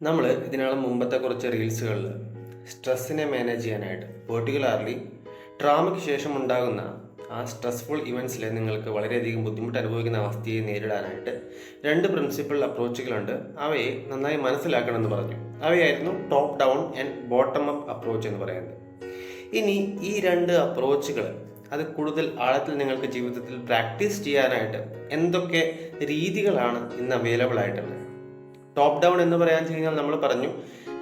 നമ്മൾ ഇതിനാണ് മുമ്പത്തെ കുറച്ച് റീൽസുകളിൽ സ്ട്രെസ്സിനെ മാനേജ് ചെയ്യാനായിട്ട് പെർട്ടിക്കുലർലി ട്രോമയ്ക്ക് ശേഷം ഉണ്ടാകുന്ന ആ സ്ട്രെസ്ഫുൾ ഇവൻറ്റ്സിൽ നിങ്ങൾക്ക് വളരെയധികം ബുദ്ധിമുട്ട് അനുഭവിക്കുന്ന അവസ്ഥയെ നേരിടാനായിട്ട് രണ്ട് പ്രിൻസിപ്പൽ അപ്രോച്ചുകളുണ്ട്. അവയെ നന്നായി മനസ്സിലാക്കണമെന്ന് പറഞ്ഞു. അവയായിരുന്നു top down and bottom up approach എന്ന് പറയുന്നത്. ഇനി ഈ രണ്ട് അപ്രോച്ചുകൾ അത് കൂടുതൽ ആഴത്തിൽ നിങ്ങൾക്ക് ജീവിതത്തിൽ പ്രാക്ടീസ് ചെയ്യാനായിട്ട് എന്തൊക്കെ രീതികളാണ് ഇന്ന് അവൈലബിൾ ആയിട്ടുള്ളത്? ടോപ്പ് ഡൗൺ എന്ന് പറയാൻ കഴിഞ്ഞാൽ നമ്മൾ പറഞ്ഞു,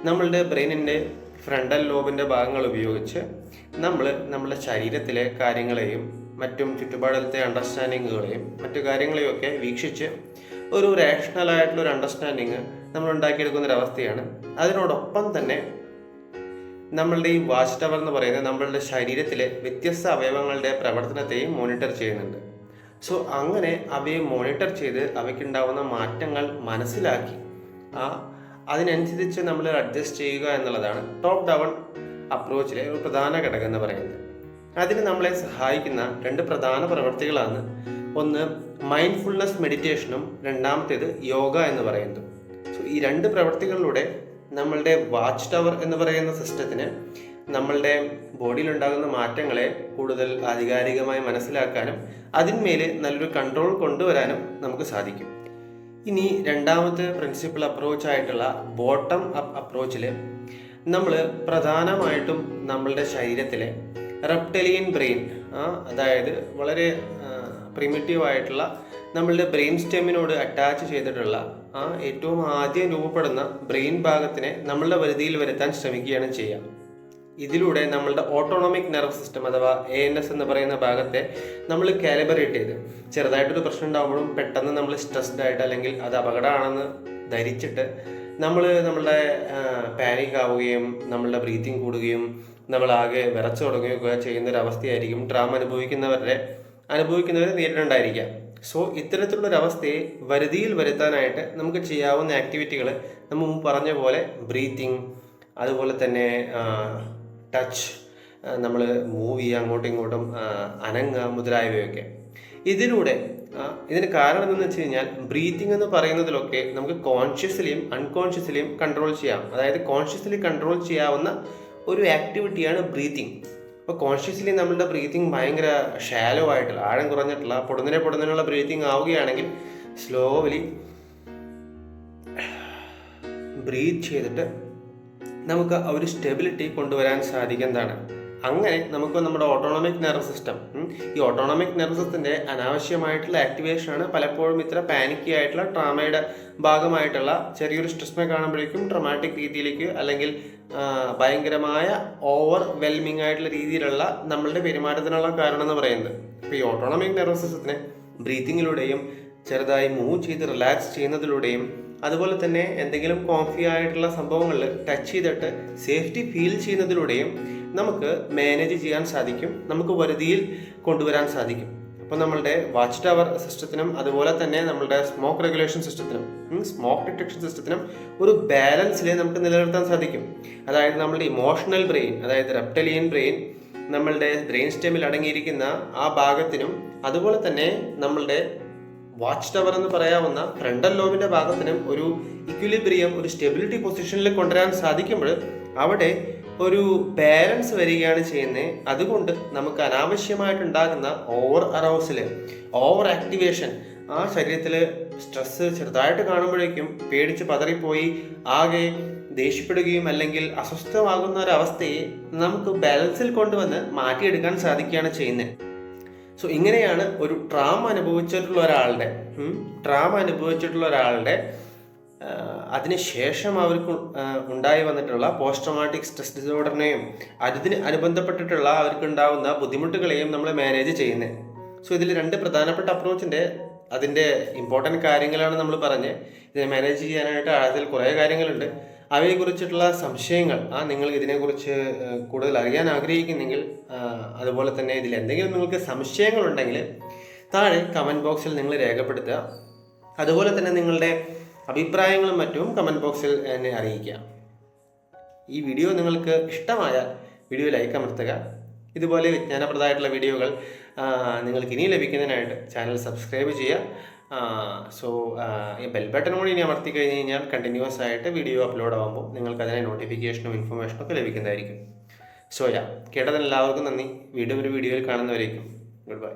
നമ്മളുടെ ബ്രെയിനിൻ്റെ ഫ്രണ്ടൽ ലോബിൻ്റെ ഭാഗങ്ങൾ ഉപയോഗിച്ച് നമ്മളുടെ ശരീരത്തിലെ കാര്യങ്ങളെയും മറ്റും ചുറ്റുപാടത്തെ അണ്ടർസ്റ്റാൻഡിങ്ങുകളെയും മറ്റു കാര്യങ്ങളെയും ഒക്കെ വീക്ഷിച്ച് ഒരു റേഷണൽ ആയിട്ടുള്ളൊരു അണ്ടർസ്റ്റാൻഡിങ് നമ്മൾ ഉണ്ടാക്കിയെടുക്കുന്നൊരവസ്ഥയാണ്. അതിനോടൊപ്പം തന്നെ നമ്മളുടെ ഈ വാച്ച് ടവർ എന്ന് പറയുന്നത് നമ്മളുടെ ശരീരത്തിലെ വ്യത്യസ്ത അവയവങ്ങളുടെ പ്രവർത്തനത്തെയും മോണിറ്റർ ചെയ്യുന്നുണ്ട്. സോ അങ്ങനെ അവയെ മോണിറ്റർ ചെയ്ത് അവയ്ക്കുണ്ടാവുന്ന മാറ്റങ്ങൾ മനസ്സിലാക്കി അതിനനുസരിച്ച് നമ്മൾ അഡ്ജസ്റ്റ് ചെയ്യുക എന്നുള്ളതാണ് ടോപ്പ് ഡൗൺ അപ്രോച്ചിലെ ഒരു പ്രധാന ഘടകം എന്ന് പറയുന്നത്. അതിന് നമ്മളെ സഹായിക്കുന്ന രണ്ട് പ്രധാന പ്രവൃത്തികളാണ്. ഒന്ന് മൈൻഡ്ഫുൾനെസ് മെഡിറ്റേഷനും രണ്ടാമത്തേത് യോഗ എന്ന് പറയുന്നത്. സോ ഈ രണ്ട് പ്രവൃത്തികളിലൂടെ നമ്മളുടെ വാച്ച് ടവർ എന്ന് പറയുന്ന സിസ്റ്റത്തിന് നമ്മളുടെ ബോഡിയിലുണ്ടാകുന്ന മാറ്റങ്ങളെ കൂടുതൽ ആധികാരികമായി മനസ്സിലാക്കാനും അതിന്മേൽ നല്ലൊരു കൺട്രോൾ കൊണ്ടുവരാനും നമുക്ക് സാധിക്കും. ഇനി രണ്ടാമത്തെ പ്രിൻസിപ്പൽ അപ്രോച്ചായിട്ടുള്ള ബോട്ടം അപ്പ് അപ്രോച്ചിൽ നമ്മൾ പ്രധാനമായിട്ടും നമ്മളുടെ ശരീരത്തിലെ റെപ്റ്റലിയൻ ബ്രെയിൻ, അതായത് വളരെ പ്രിമിറ്റീവ് ആയിട്ടുള്ള നമ്മളുടെ ബ്രെയിൻ സ്റ്റെമ്മിനോട് അറ്റാച്ച് ചെയ്തിട്ടുള്ള ഏറ്റവും ആദ്യം രൂപപ്പെടുന്ന ബ്രെയിൻ ഭാഗത്തിനെ നമ്മളുടെ പരിധിയിൽ വരുത്താൻ ശ്രമിക്കുകയാണ് ചെയ്യുക. ഇതിലൂടെ നമ്മളുടെ ഓട്ടോണോമിക് നെർവ് സിസ്റ്റം അഥവാ ANS എന്ന് പറയുന്ന ഭാഗത്തെ നമ്മൾ കാലിബറേറ്റ് ചെയ്ത് ചെറുതായിട്ടൊരു പ്രശ്നം ഉണ്ടാകുമ്പോഴും പെട്ടെന്ന് നമ്മൾ സ്ട്രെസ്ഡ് ആയിട്ട് അല്ലെങ്കിൽ അത് അപകടമാണെന്ന് ധരിച്ചിട്ട് നമ്മളുടെ പാനിക് ആവുകയും നമ്മളുടെ ബ്രീത്തിങ് കൂടുകയും നമ്മളാകെ വിറച്ചു തുടങ്ങുകയൊക്കെ ചെയ്യുന്നൊരവസ്ഥയായിരിക്കും ട്രാമ അനുഭവിക്കുന്നവർ നേരിട്ടുണ്ടായിരിക്കാം. സോ ഇത്തരത്തിലുള്ളൊരവസ്ഥയെ വരുതിയിൽ വരുത്താനായിട്ട് നമുക്ക് ചെയ്യാവുന്ന ആക്ടിവിറ്റികൾ നമ്മൾ മുമ്പ് പറഞ്ഞ പോലെ ബ്രീത്തിങ്, അതുപോലെ തന്നെ ടച്ച്, നമ്മൾ മൂവ് ചെയ്യുക, അങ്ങോട്ടും ഇങ്ങോട്ടും അനങ്ങുക മുതലായവയൊക്കെ. ഇതിന് കാരണം എന്തെന്ന് വെച്ച് കഴിഞ്ഞാൽ ബ്രീത്തിങ് എന്ന് പറയുന്നതിലൊക്കെ നമുക്ക് കോൺഷ്യസ്ലിയും അൺകോൺഷ്യസ്ലിയും കൺട്രോൾ ചെയ്യാം. അതായത് കോൺഷ്യസ്ലി കൺട്രോൾ ചെയ്യാവുന്ന ഒരു ആക്ടിവിറ്റിയാണ് ബ്രീത്തിങ്. അപ്പോൾ കോൺഷ്യസ്ലി നമ്മളുടെ ബ്രീത്തിങ് ഭയങ്കര ഷാലോ ആയിട്ടുള്ള ആഴം കുറഞ്ഞിട്ടുള്ള പൊടുന്നതിനുള്ള ബ്രീത്തിങ് ആവുകയാണെങ്കിൽ സ്ലോലി ബ്രീത്ത് ചെയ്തിട്ട് നമുക്ക് ആ ഒരു സ്റ്റെബിലിറ്റി കൊണ്ടുവരാൻ സാധിക്കുന്നതാണ്. അങ്ങനെ നമുക്ക് നമ്മുടെ ഓട്ടോണോമിക് നെർവ് സിസ്റ്റം, ഈ ഓട്ടോണോമിക് നെർവ് സിസ്റ്റത്തിൻ്റെ അനാവശ്യമായിട്ടുള്ള ആക്ടിവേഷനാണ് പലപ്പോഴും ഇത്ര പാനിക്കി ആയിട്ടുള്ള ട്രാമയുടെ ഭാഗമായിട്ടുള്ള ചെറിയൊരു സ്ട്രെസ്സിനെ കാണുമ്പോഴേക്കും ട്രമാറ്റിക് രീതിയിലേക്ക് അല്ലെങ്കിൽ ഭയങ്കരമായ ഓവർ വെൽമിങ് ആയിട്ടുള്ള രീതിയിലുള്ള നമ്മളുടെ പെരുമാറ്റത്തിനുള്ള കാരണം എന്ന് പറയുന്നത്. ഇപ്പോൾ ഈ ഓട്ടോണോമിക് നെർവ് സിസ്റ്റത്തിനെ ബ്രീത്തിങ്ങിലൂടെയും ചെറുതായി മൂവ് ചെയ്ത് റിലാക്സ് ചെയ്യുന്നതിലൂടെയും അതുപോലെ തന്നെ എന്തെങ്കിലും കോംഫി ആയിട്ടുള്ള സംഭവങ്ങളിൽ ടച്ച് ചെയ്തിട്ട് സേഫ്റ്റി ഫീൽ ചെയ്യുന്നതിലൂടെയും നമുക്ക് മാനേജ് ചെയ്യാൻ സാധിക്കും, നമുക്ക് വരുതിയിൽ കൊണ്ടുവരാൻ സാധിക്കും. അപ്പോൾ നമ്മളുടെ വാച്ച് ടവർ സിസ്റ്റത്തിനും അതുപോലെ തന്നെ നമ്മളുടെ സ്മോക്ക് റെഗുലേഷൻ സിസ്റ്റത്തിനും സ്മോക്ക് ഡിറ്റക്ഷൻ സിസ്റ്റത്തിനും ഒരു ബാലൻസിൽ നമുക്ക് നിലനിർത്താൻ സാധിക്കും. അതായത് നമ്മളുടെ ഇമോഷണൽ ബ്രെയിൻ, അതായത് റെപ്റ്റലിയൻ ബ്രെയിൻ നമ്മളുടെ ബ്രെയിൻ സ്റ്റെമിൽ അടങ്ങിയിരിക്കുന്ന ആ ഭാഗത്തിനും അതുപോലെ തന്നെ നമ്മളുടെ വാച്ച് ടവർ എന്ന് പറയാവുന്ന ഫ്രണ്ടൽ ലോബിൻ്റെ ഭാഗത്തിനും ഒരു ഇക്വിലിബ്രിയം, ഒരു സ്റ്റെബിലിറ്റി പൊസിഷനിൽ കൊണ്ടുവരാൻ സാധിക്കുമ്പോൾ അവിടെ ഒരു ബാലൻസ് വരികയാണ് ചെയ്യുന്നത്. അതുകൊണ്ട് നമുക്ക് അനാവശ്യമായിട്ടുണ്ടാകുന്ന ഓവർ അറൗസൽ, ഓവർ ആക്ടിവേഷൻ, ആ ശരീരത്തിൽ സ്ട്രെസ്സ് ചെറുതായിട്ട് കാണുമ്പോഴേക്കും പേടിച്ച് പതറിപ്പോയി ആകെ ദേഷ്യപ്പെടുകയും അല്ലെങ്കിൽ അസ്വസ്ഥമാകുന്ന ഒരവസ്ഥയെ നമുക്ക് ബാലൻസിൽ കൊണ്ടുവന്ന് മാറ്റിയെടുക്കാൻ സാധിക്കുകയാണ് ചെയ്യുന്നത്. സോ ഇങ്ങനെയാണ് ഒരു ട്രാമ അനുഭവിച്ചിട്ടുള്ള ഒരാളുടെ അതിനുശേഷം അവർക്ക് ഉണ്ടായി വന്നിട്ടുള്ള പോസ്റ്റ് ട്രോമാറ്റിക് സ്ട്രെസ് ഡിസോർഡറിനെയും അതിന് അനുബന്ധപ്പെട്ടിട്ടുള്ള അവർക്ക് ഉണ്ടാകുന്ന ബുദ്ധിമുട്ടുകളെയും നമ്മൾ മാനേജ് ചെയ്യുന്നത്. സോ ഇതിൽ രണ്ട് പ്രധാനപ്പെട്ട അപ്രോച്ചിൻ്റെ അതിൻ്റെ ഇമ്പോർട്ടൻറ്റ് കാര്യങ്ങളാണ് നമ്മൾ പറഞ്ഞത്. ഇതിനെ മാനേജ് ചെയ്യാനായിട്ട് അതിൽ കുറേ കാര്യങ്ങളുണ്ട്. അവയെക്കുറിച്ചിട്ടുള്ള സംശയങ്ങൾ, നിങ്ങൾ ഇതിനെക്കുറിച്ച് കൂടുതൽ അറിയാൻ ആഗ്രഹിക്കുന്നെങ്കിൽ അതുപോലെ തന്നെ ഇതിൽ എന്തെങ്കിലും നിങ്ങൾക്ക് സംശയങ്ങളുണ്ടെങ്കിൽ താഴെ കമൻറ്റ് ബോക്സിൽ നിങ്ങൾ രേഖപ്പെടുത്തുക. അതുപോലെ തന്നെ നിങ്ങളുടെ അഭിപ്രായങ്ങളും മറ്റും കമൻറ്റ് ബോക്സിൽ എന്നെ അറിയിക്കുക. ഈ വീഡിയോ നിങ്ങൾക്ക് ഇഷ്ടമായാൽ വീഡിയോ ലൈക്ക് അമർത്തുക. ഇതുപോലെ വിജ്ഞാനപ്രദമായിട്ടുള്ള വീഡിയോകൾ നിങ്ങൾക്ക് ഇനി ലഭിക്കുന്നതിനായിട്ട് ചാനൽ സബ്സ്ക്രൈബ് ചെയ്യുക. സോ ഈ ബെൽ ബട്ടൺ കൂടി ഇനി അമർത്തി കഴിഞ്ഞ് കഴിഞ്ഞാൽ കണ്ടിന്യൂസ് ആയിട്ട് വീഡിയോ അപ്ലോഡ് ആകുമ്പോൾ നിങ്ങൾക്ക് അതിനെ നോട്ടിഫിക്കേഷനും ഇൻഫർമേഷനും ഒക്കെ ലഭിക്കുന്നതായിരിക്കും. സോ കേട്ടതിന് എല്ലാവർക്കും നന്ദി. വീണ്ടും ഒരു വീഡിയോയിൽ കാണുന്നവരേക്കും ഗുഡ് ബൈ.